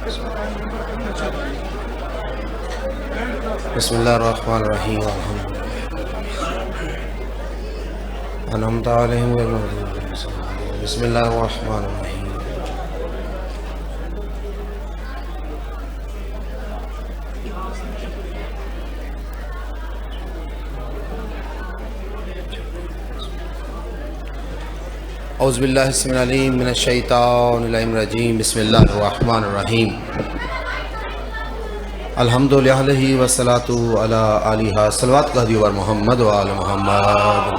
بسم اللہ الرحمن الرحیم انعمت علیہم غیر المغضوب علیہم ولا الضالین بسم اللہ الرحمن الرحیم اعوذ باللہ السمیع العلیم من الشیطان اللعین الرجیم بسم اللہ الرحمن الرحیم الحمد للہ والصلاة علی آلہ صلوات کا دیور محمد و آل محمد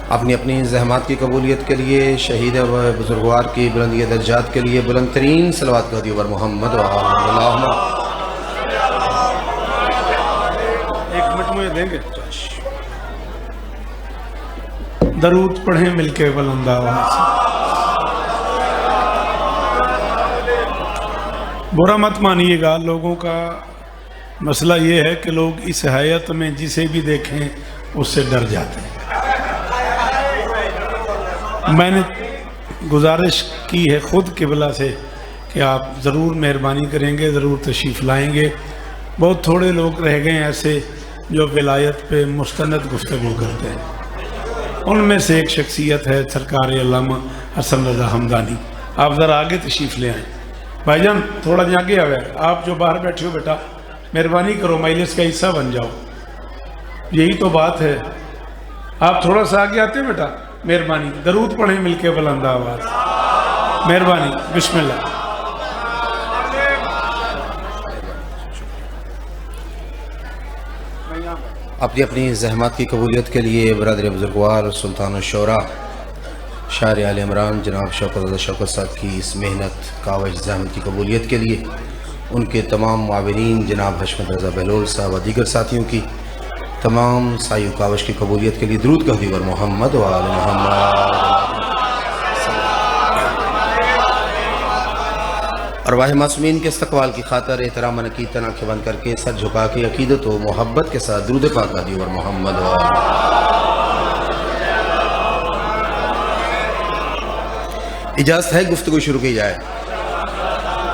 اپنی اپنی زحمات کی قبولیت کے لیے شہید و بزرگوار کی بلندی درجات کے لیے بلند ترین صلوات کا دیور محمد و آل محمد ایک منٹ مجھے دیں گے درود پڑھیں مل کے بلند آواز سے۔ برا مت مانیے گا، لوگوں کا مسئلہ یہ ہے کہ لوگ اس حیات میں جسے بھی دیکھیں اس سے ڈر جاتے ہیں۔ میں نے گزارش کی ہے خود قبلہ سے کہ آپ ضرور مہربانی کریں گے، ضرور تشریف لائیں گے۔ بہت تھوڑے لوگ رہ گئے ایسے جو ولایت پہ مستند گفتگو کرتے ہیں۔ ان میں سے ایک شخصیت ہے سرکار علامہ حسن رضا ہمدانی۔ آپ ذرا آگے تشریف لے آئیں۔ بھائی جان تھوڑا جا آگے آئے، آپ جو باہر بیٹھے ہو بیٹا مہربانی کرو مجلس کا حصہ بن جاؤ، یہی تو بات ہے۔ آپ تھوڑا سا آگے آتے ہیں بیٹا، مہربانی۔ درود پڑھیں مل کے بلند آواز، مہربانی۔ بسم اللہ۔ اپنی اپنی زحمات کی قبولیت کے لیے برادر بزرگوار سلطان الشورا شاعر آل عمران جناب شوکت رضا شوکت صاحب کی اس محنت کاوش زحمت کی قبولیت کے لیے ان کے تمام معاونین جناب حشمت رضا بہلول صاحب و دیگر ساتھیوں کی تمام سعی و کاوش کی قبولیت کے لیے درود کا دیور محمد و آل محمد۔ ارواح معصومین کے استقبال کی خاطر احترام عقیدت آنکھیں بند کر کے سر جھکا کے عقیدت و محبت کے ساتھ درود پاک کا دیور محمد و آل اجازت ہے گفتگو شروع کی جائے۔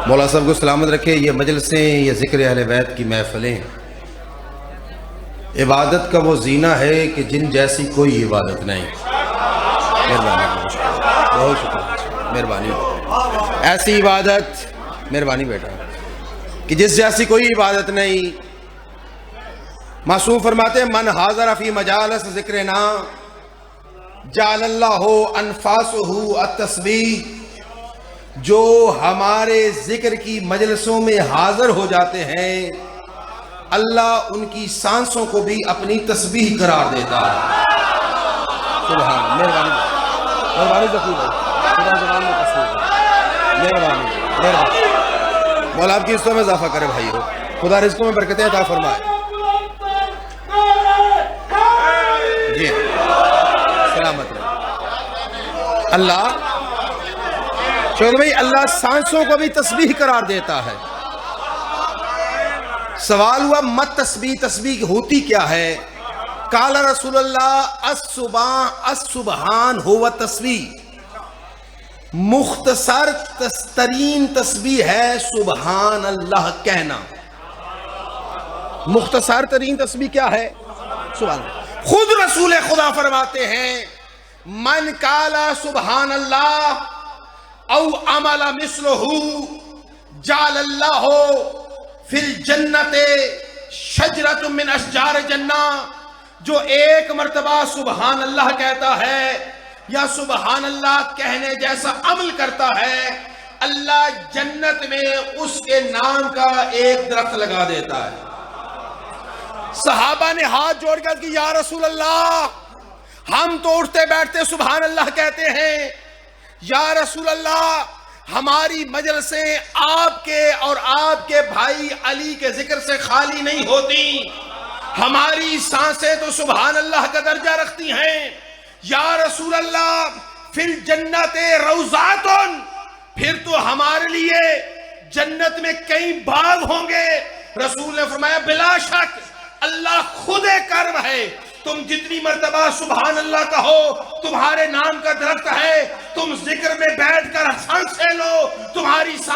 مولا صاحب کو سلامت رکھے۔ یہ مجلسیں، یہ ذکر اہل بیت کی محفلیں عبادت کا وہ زینہ ہے کہ جن جیسی کوئی عبادت نہیں۔ مہربانی، بہت شکریہ، مہربانی۔ ایسی عبادت، مہربانی بیٹا، کہ جس جیسی کوئی عبادت نہیں۔ معصوم فرماتے ہیں من حاضر فی مجالس ذکرنا جعل اللہ انفاسہ التسبیح، جو ہمارے ذکر کی مجلسوں میں حاضر ہو جاتے ہیں اللہ ان کی سانسوں کو بھی اپنی تسبیح قرار دیتا ہے۔ سبحان، مہربانی مہربانی ذکی بھائی، خدا زبان میں تصویر ہے، مہربانی مہربانی۔ مولا آپ کی رزقوں میں اضافہ کرے بھائی ہو، خدا رزقوں میں برکتیں عطا فرمائے۔ جی سلامت رہے اللہ۔ شکر بھائی، اللہ سانسوں کو بھی تسبیح قرار دیتا ہے۔ سوال ہوا مت تسبیح، تسبیح ہوتی کیا ہے؟ قال رسول اللہ السبحان ہوا تسبیح، مختصر ترین تسبیح ہے سبحان اللہ کہنا۔ مختصر ترین تسبیح کیا ہے؟ سبحان اللہ۔ خود رسول خدا فرماتے ہیں من قال سبحان اللہ او عمل مثلہ جعل اللہ فی الجنت شجرۃ من اشجار جنہ، جو ایک مرتبہ سبحان اللہ کہتا ہے یا سبحان اللہ کہنے جیسا عمل کرتا ہے، اللہ جنت میں اس کے نام کا ایک درخت لگا دیتا ہے۔ صحابہ نے ہاتھ جوڑ کر کہ یا رسول اللہ ہم تو اٹھتے بیٹھتے سبحان اللہ کہتے ہیں، یا رسول اللہ ہماری مجلسیں آپ کے اور آپ کے بھائی علی کے ذکر سے خالی نہیں ہوتی، ہماری سانسیں تو سبحان اللہ کا درجہ رکھتی ہیں۔ یا رسول اللہ فی الجنت روضات، پھر تو ہمارے لیے جنت میں کئی باغ ہوں گے۔ رسول نے فرمایا بلا شک اللہ خود کرم ہے، تم جتنی مرتبہ سبحان اللہ کہو تمہارے نام کا درخت ہے، تم ذکر میں بیٹھ کر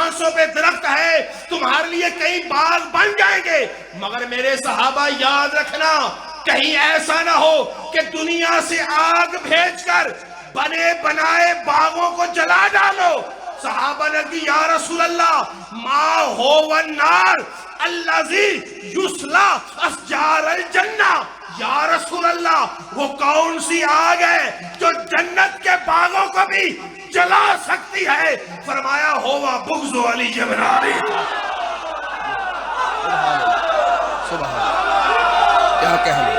گھاسوں پہ درخت ہے، تمہارے لیے کئی باغ بن جائیں گے، مگر میرے صحابہ یاد رکھنا کہیں ایسا نہ ہو کہ دنیا سے آگ بھیج کر بنے بنائے باغوں کو جلا ڈالو۔ صحابہ نے کہ یا رسول اللہ ما ہو والنار الذی یصلی اشجار الجنہ، یا رسول اللہ وہ کون سی آگ ہے جو جنت کے باغوں کو بھی جلا سکتی ہے؟ فرمایا ہوا بغض علی بن ابی طالب۔ سبحان اللہ، کیا کہنا۔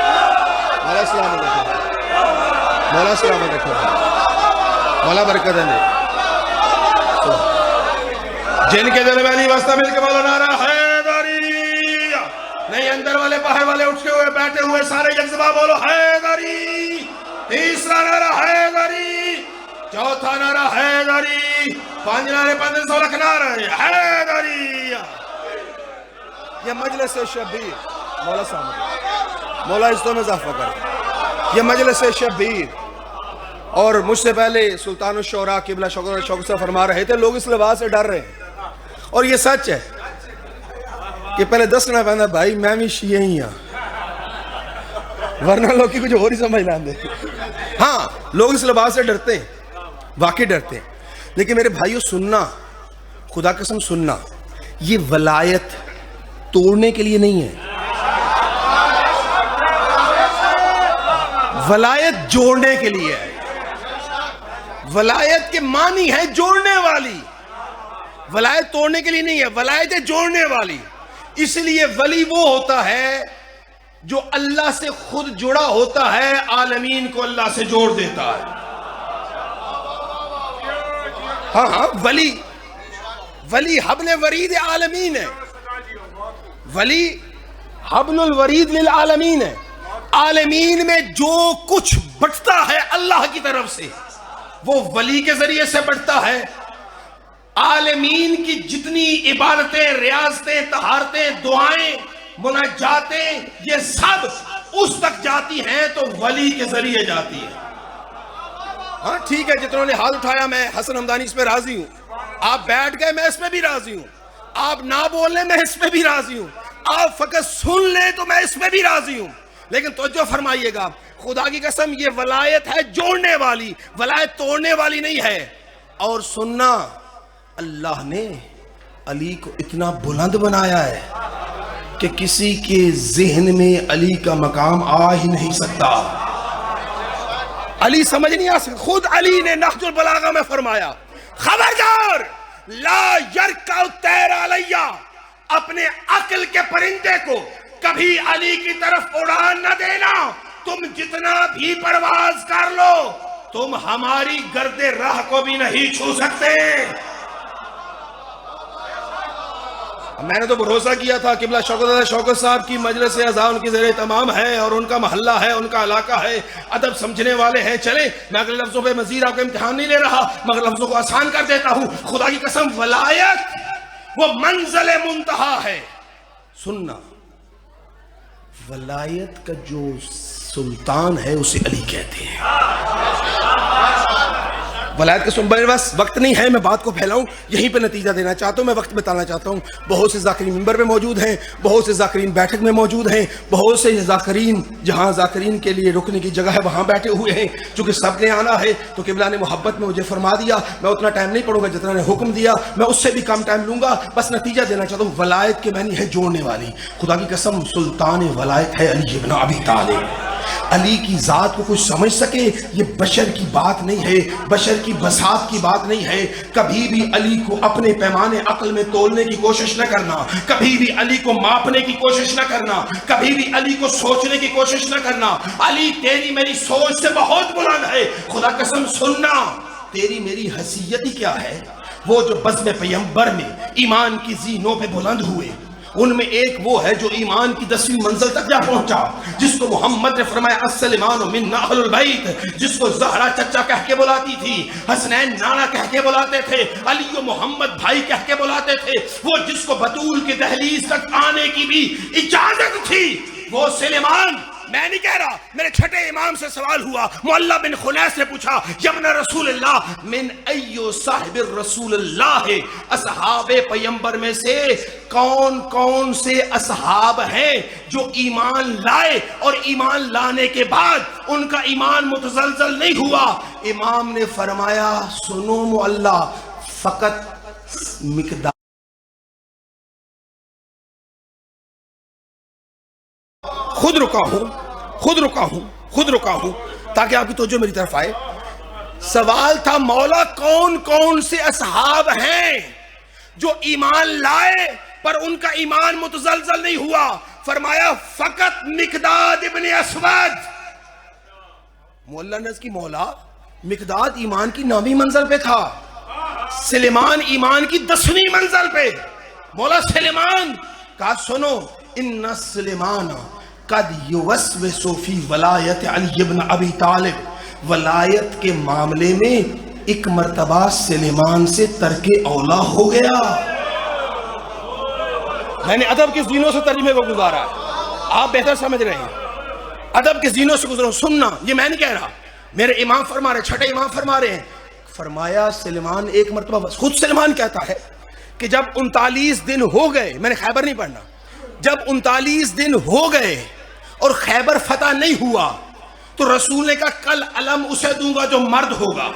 مولا سلامت رکھو، مولا سلامت رکھو، مولا برکت ہے۔ جن کے درمیانی واسطہ مل کے بولو نعرہ حیدری، نہیں اندر والے باہر والے اٹھے ہوئے بیٹھے ہوئے سارے یک زبان بولو حیدری۔ تیسرا نعرہ حیدری، چوتھا نعرہ حیدری، پانچ نعرے 1500 لکھ نعرہ حیدری۔ یہ مجلس شبیر، مولا سامنے مولا عزتوں میں اضافہ کرے، یہ مجلس شبیر، اور مجھ سے پہلے سلطان الشعراء قبلہ شوکت سے فرما رہے تھے لوگ اس لباس سے ڈر رہے ہیں، اور یہ سچ ہے کہ پہلے دسنا پہنا بھائی میں بھی شیعہ ہی ہاں، ورنہ لوگ کی کچھ اور ہی سمجھ نہ دے۔ ہاں لوگ اس لباس سے ڈرتے ہیں، واقعی ڈرتے ہیں، لیکن میرے بھائیوں سننا، خدا قسم سننا، یہ ولایت توڑنے کے لیے نہیں ہے، ولایت جوڑنے کے لیے ہے۔ ولایت کے معنی ہے جوڑنے والی، ولایت توڑنے کے لیے نہیں ہے، ولایت ہے جوڑنے والی۔ اس لیے ولی وہ ہوتا ہے جو اللہ سے خود جڑا ہوتا ہے، عالمین کو اللہ سے جوڑ دیتا ہے۔ ہاں ولی حبل ورید عالمین ہے، ولی حبل الورید للعالمین ہے۔ عالمین میں جو کچھ بٹتا ہے اللہ کی طرف سے وہ ولی کے ذریعے سے بٹتا ہے۔ عالمین کی جتنی عبادتیں، ریاضتیں، طہارتیں، دعائیں، مناجاتیں، یہ سب اس تک جاتی ہیں تو ولی کے ذریعے جاتی ہیں۔ ہاں ٹھیک ہے، جتنوں نے ہاتھ اٹھایا میں حسن حمدانی اس پہ راضی ہوں، آپ بیٹھ گئے میں اس پہ بھی راضی ہوں، آپ نہ بولیں میں اس پہ بھی راضی ہوں، آپ فقط سن لیں تو میں اس پہ بھی راضی ہوں، لیکن توجہ فرمائیے گا، خدا کی قسم یہ ولایت ہے جوڑنے والی، ولایت توڑنے والی نہیں ہے۔ اور سننا، اللہ نے علی کو اتنا بلند بنایا ہے کہ کسی کے ذہن میں علی کا مقام آ ہی نہیں سکتا، علی سمجھ نہیں آ سکتا۔ خود علی نے نہج البلاغہ میں فرمایا خبردار لا یرکع الطیر علیہ، اپنے عقل کے پرندے کو کبھی علی کی طرف اڑان نہ دینا، تم جتنا بھی پرواز کر لو تم ہماری گرد راہ کو بھی نہیں چھو سکتے۔ میں نے تو بھروسہ کیا تھا قبلہ شوکت صاحب کی مجلس اعزاز ان کی زیر اہتمام ہے اور ان کا محلہ ہے، ان کا علاقہ ہے، ادب سمجھنے والے ہیں، چلیں میں اگلے لفظوں پہ مزید آپ کا امتحان نہیں لے رہا مگر لفظوں کو آسان کر دیتا ہوں۔ خدا کی قسم ولایت وہ منزل منتہا ہے۔ سننا، ولایت کا جو سلطان ہے اسے علی کہتے ہیں۔ ولایت کے سن، میرے پاس وقت نہیں ہے میں بات کو پھیلاؤں، یہیں پہ نتیجہ دینا چاہتا ہوں، میں وقت بتانا چاہتا ہوں۔ بہت سے ذاکرین منبر پہ موجود ہیں، بہت سے ذاکرین بیٹھک میں موجود ہیں، بہت سے ذاکرین جہاں ذاکرین کے لیے رکنے کی جگہ ہے وہاں بیٹھے ہوئے ہیں، چونکہ سب نے آنا ہے تو قبلہ نے محبت میں مجھے فرما دیا میں اتنا ٹائم نہیں پڑھوں گا جتنا نے حکم دیا، میں اس سے بھی کم ٹائم لوں گا، بس نتیجہ دینا چاہتا ہوں۔ ولایت کے معنی ہے جوڑنے والی، خدا کی قسم سلطان ولایت ہے علی بن ابی طالب۔ علی کی ذات کو کچھ سمجھ سکے یہ بشر کی بات نہیں ہے، بشر کی بساط کی بات نہیں ہے۔ کبھی بھی علی کو اپنے پیمانے عقل میں تولنے کی کوشش نہ کرنا، کبھی بھی علی کو ماپنے کی کوشش نہ کرنا، کبھی بھی علی کو سوچنے کی کوشش نہ کرنا۔ علی تیری میری سوچ سے بہت بلند ہے، خدا قسم سننا، تیری میری حیثیت ہی کیا ہے؟ وہ جو بزم پیمبر میں ایمان کی زینوں پہ بلند ہوئے ان میں ایک وہ ہے جو ایمان کی 10ویں منزل تک جا پہنچا، جس کو محمد نے فرمایا السلمان من اہل البیت، جس کو زہرا چچا کہہ کے بلاتی تھی، حسنین نانا کہہ کے بلاتے تھے، علی و محمد بھائی کہہ کے بلاتے تھے، وہ جس کو بطول کی دہلیز تک آنے کی بھی اجازت تھی، وہ سلیمان میں نہیں کہہ رہا، میرے چھٹے امام سے سوال ہوا، معلّہ بن خنیس نے پوچھا یبن رسول اللہ من ایو صاحب الرسول اللہ، اصحاب پیمبر میں سے کون کون سے اصحاب ہیں جو ایمان لائے اور ایمان لانے کے بعد ان کا ایمان متزلزل نہیں ہوا؟ امام نے فرمایا سنو معلّہ، فقط مقدار خود رکا ہوں تاکہ آپ کی توجہ میری طرف آئے۔ سوال تھا مولا کون کون سے اصحاب ہیں جو ایمان لائے پر ان کا ایمان متزلزل نہیں ہوا؟ فرمایا فقط مقداد ابن اسود۔ مولا نے کی مولا مقداد ایمان کی 9ویں منزل پہ تھا، سلیمان ایمان کی 10ویں منزل پہ۔ مولا سلیمان کہا سنو ان سلیمان قد یوسوس فی ولایت علی ابن ابی طالب، ولایت کے معاملے میں ایک مرتبہ سلیمان سے ترک اولا ہو گیا۔ میں نے ادب کے زینوں سے ترجمے کو گزارا ہے، آپ بہتر سمجھ رہے ہیں، ادب کے زینوں سے گزرو، سننا، یہ میں نہیں کہہ رہا، میرے امام فرما رہے ہیں، چھٹے امام فرما رہے ہیں۔ فرمایا سلیمان ایک مرتبہ بس، خود سلیمان کہتا ہے کہ جب 39 دن ہو گئے، میں نے خیبر نہیں پڑھنا، جب 39 دن ہو گئے اور خیبر فتح نہیں ہوا تو رسول نے کہا کل علم اسے دوں گا جو مرد ہوگا۔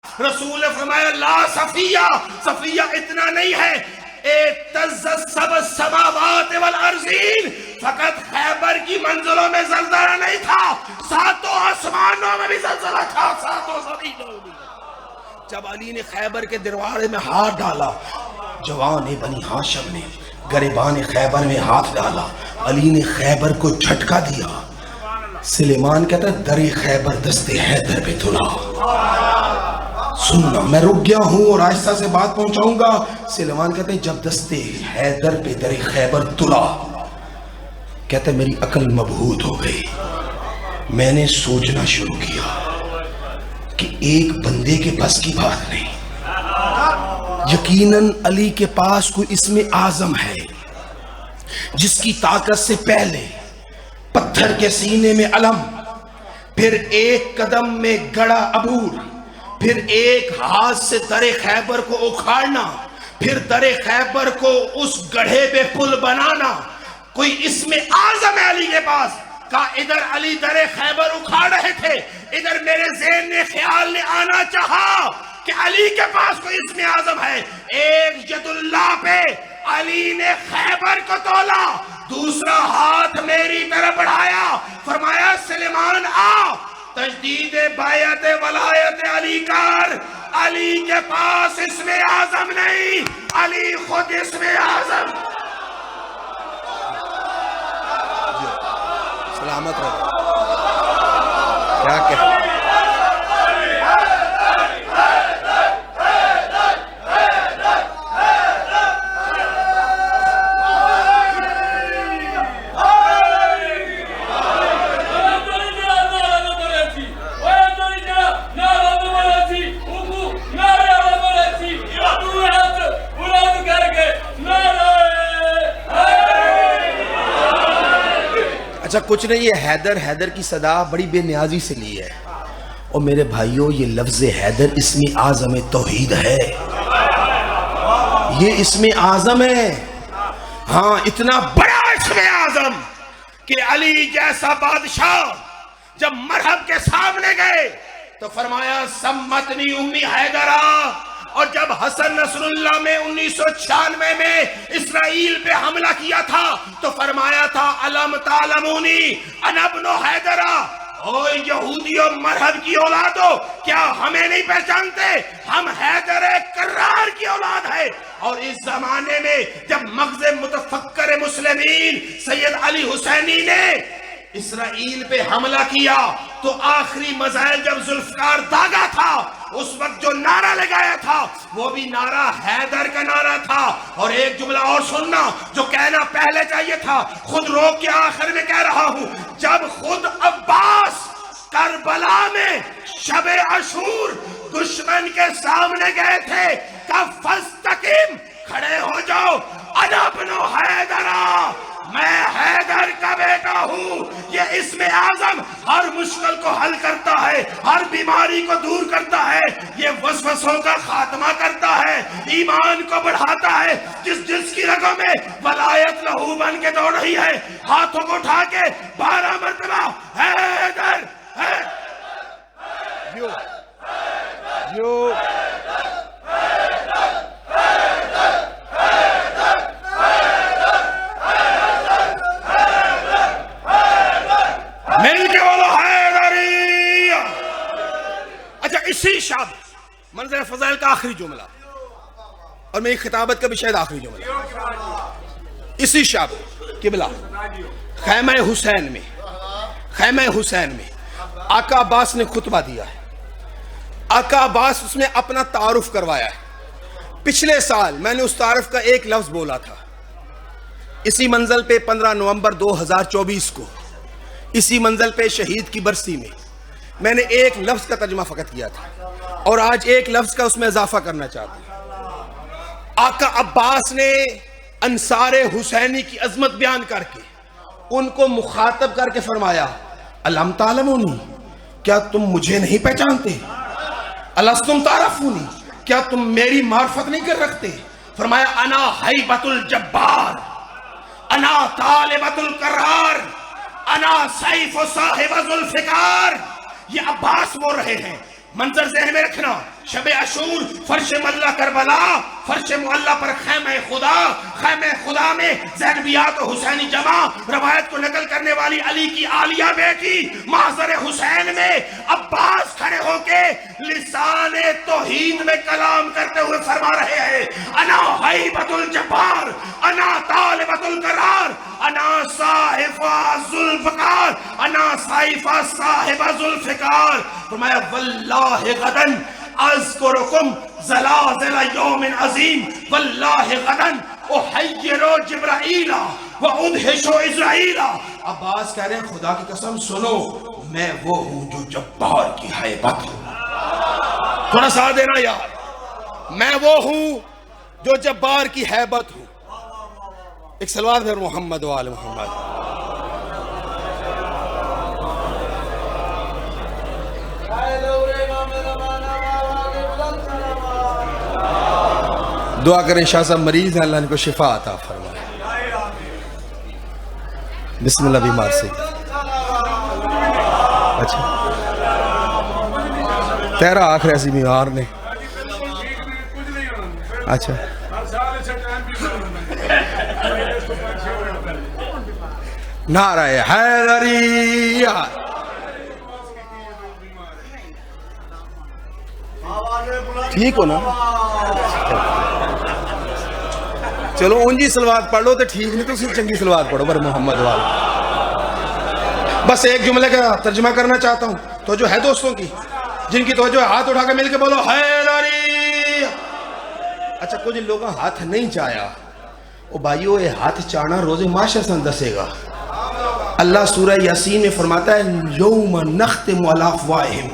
رسول نے فرمایا لا صفیہ، صفیہ اتنا نہیں ہے، اہتزت سبع السماوات والارضین، فقط خیبر کی منزلوں میں زلزلہ نہیں تھا، 7 آسمانوں میں بھی زلزلہ تھا، 7 زمینوں میں بھی۔ جب علی نے خیبر کے دروازے میں ہاتھ ڈالا، جوان بنی ہاشم نے گریبان خیبر میں ہاتھ ڈالا، علی نے خیبر کو جھٹکا دیا۔ سلیمان کہتا ہے در خیبر دست حیدر پہ تلا۔ سننا، میں رک گیا ہوں اور آہستہ سے بات پہنچاؤں گا۔ سلیمان کہتے ہیں جب دستے حیدر پہ در خیبر تلا، کہتے ہیں میری عقل مبہوت ہو گئی، میں نے سوچنا شروع کیا کہ ایک بندے کے بس کی بات نہیں، یقیناً علی کے پاس کوئی اسم اعظم ہے جس کی طاقت سے پہلے پتھر کے سینے میں علم، پھر ایک قدم میں گڑا عبور، پھر ایک ہاتھ سے در خیبر کو اکھاڑنا، پھر در خیبر کو اس گڑھے پہ پل بنانا، کوئی اسم اعظم ہے علی کے پاس۔ کہا ادھر علی در خیبر اکھاڑ رہے تھے، ادھر میرے ذہن نے خیال نے آنا چاہا کہ علی کے پاس کوئی اسم اعظم ہے. ایک ید اللہ پہ علی نے خیبر کو تولا، دوسرا ہاتھ میری طرف بڑھایا، فرمایا سلیمان آ، تجدید بیعت ولایت علی کر. علی کے پاس اسم اعظم نہیں، علی خود اسم اعظم. سلامت رہو. کیا کہ اچھا کچھ نہیں، یہ حیدر حیدر کی صدا بڑی بے نیازی سے لی ہے. اور میرے بھائیوں یہ لفظ حیدر اسم اعظم توحید ہے، یہ اسم اعظم ہے. ہاں اتنا بڑا اسم اعظم کہ علی جیسا بادشاہ جب مرحب کے سامنے گئے تو فرمایا سمتنی امی حیدرہ. اور جب حسن نصر اللہ میں 1996 میں اسرائیل پہ حملہ کیا تھا تو فرمایا تھا علم تعلمونی انا ابن حیدرہ. او یہودیوں مرحب کی اولادو، کیا ہمیں نہیں پہچانتے؟ ہم حیدر کرار کی اولاد ہے. اور اس زمانے میں جب مغز متفکر مسلمین سید علی حسینی نے اسرائیل پہ حملہ کیا تو آخری مزائل جب ذوالفقار داغا تھا، اس وقت جو نعرہ لگایا تھا وہ بھی نعرہ حیدر کا نعرہ تھا. اور ایک جملہ اور سننا جو کہنا پہلے چاہیے تھا، خود روک کے آخر میں کہہ رہا ہوں. جب خود عباس کربلا میں شب عاشور دشمن کے سامنے گئے تھے کہ فاستقم، کھڑے ہو جاؤ، انا ابن حیدرہ، میں حیدر کا بیٹا ہوں. یہ اسم اعظم ہر مشکل کو حل کرتا ہے، ہر بیماری کو دور کرتا ہے، یہ وسوسوں کا خاتمہ کرتا ہے، ایمان کو بڑھاتا ہے. جس کی رگوں میں ولایت لہو بن کے دوڑ رہی ہے، ہاتھوں کو اٹھا کے 12 مرتبہ حیدر مل کے بولو حیدری. اچھا اسی شب منظر فضائل کا آخری جملہ اور میری خطابت کا بھی شاید آخری جملہ. اسی شب قبلہ خیمہ حسین میں آقا عباس نے خطبہ دیا ہے. آقا عباس اس میں اپنا تعارف کروایا ہے. پچھلے سال میں نے اس تعارف کا ایک لفظ بولا تھا. اسی منزل پہ 15 نومبر 2024 کو اسی منزل پہ شہید کی برسی میں نے ایک لفظ کا ترجمہ فقط کیا تھا اور آج ایک لفظ کا اس میں اضافہ کرنا چاہتا ہوں. آقا عباس نے انصار حسینی کی عظمت بیان کر کے ان کو مخاطب کر کے فرمایا علم تعلمونی، کیا تم مجھے نہیں پہچانتے؟ الستم تعرفونی، کیا تم میری معرفت نہیں کر رکھتے؟ فرمایا انا حیبت الجبار، انا طالبت القرار، انا سیف صاحب ذوالفقار. یہ عباس بول رہے ہیں. منظر ذہن میں رکھنا، شب عاشور فرش معلہ کربلا، فرش معلہ پر خیمہ خدا میں زینبیات و حسینی جمع. روایت کو نقل کرنے والی علی کی عالیہ بیٹی محضر حسین میں عباس کھڑے ہو کے لسان توحید میں کلام کرتے ہوئے فرما رہے ہیں انا حیبت الجبار، انا طالبت القرار، انا صاحب ذوالفقار، انا صاحب ذوالفقار. فرمایا واللہ غدن اذکرکم زلازل یوم عظیم، واللہ غدن احیر جبرائیل و ادہش اسرائیل. عباس کہہ رہے ہیں خدا کی قسم سنو، میں وہ ہوں جو جبار کی حیبت ہوں. تھوڑا سا دینا یار، میں وہ ہوں جو جبار کی حیبت ہوں. ایک صلوات پھر محمد و آل محمد. دعا کریں شاہ صاحب مریض ہیں، اللہ ان کو شفا عطا فرمائے. بسم اللہ. بیمار سے اچھا تیرا آخر ایسی بیمار نے اچھا نعرہ حیدریہ. ٹھیک ہو نا؟ چلو اونجی سلوات پڑھ لو تو ٹھیک نہیں تو چنگی سلوات پڑھو بر محمد والا. بس ایک جملے کا ترجمہ کرنا چاہتا ہوں تو جو ہے دوستوں کی جن کی توجہ ہے ہاتھ اٹھا کے مل کے بولو حیدری. اچھا کچھ لوگوں ہاتھ نہیں چاہیا او بھائیو یہ ہاتھ چاہنا روز معاشر سے دسے گا. اللہ سورہ یاسین میں فرماتا ہے یوم نختم علی افواہہم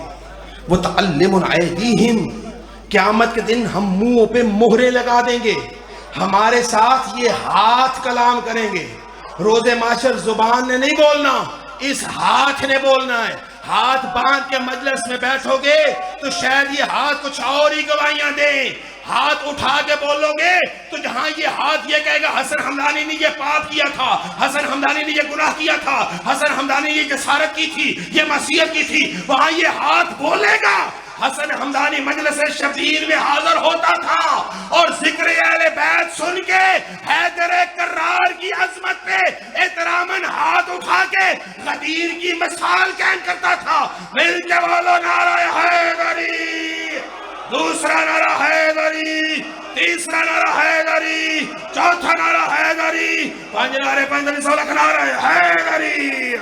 وتعلمنا ایدیہم. قیامت کے دن ہم منہوں پہ مہرے لگا دیں گے, ہمارے ساتھ یہ ہاتھ کلام کریں گے. روز معاشر زبان نے نہیں بولنا, اس ہاتھ نے بولنا ہے. ہاتھ باندھ کے مجلس میں بیٹھو گے تو شاید یہ ہاتھ کچھ اور ہی گواہیاں دیں. ہاتھ اٹھا کے بولو گے تو جہاں یہ ہاتھ یہ کہے گا حسن حمدانی نے یہ پاپ کیا تھا, حسن حمدانی نے یہ گناہ کیا تھا, حسن حمدانی نے یہ جسارت کی تھی, یہ معصیت کی تھی, وہاں یہ ہاتھ بولے گا. حسن حمدانی مجلس شبیر میں حاضر ہوتا تھا اور ذکر اہل بیت سن کے حیدر کرار کی عظمت پہ احتراماً ہاتھ اٹھا کے غدیر کی مثال قائم کرتا تھا. مل کے بولو نعرہ حیدری, دوسرا نعرہ حیدری, تیسرا نعرہ حیدری, چوتھا نعرہ حیدری, پانچ نعرے پانچ نعرہ حیدری.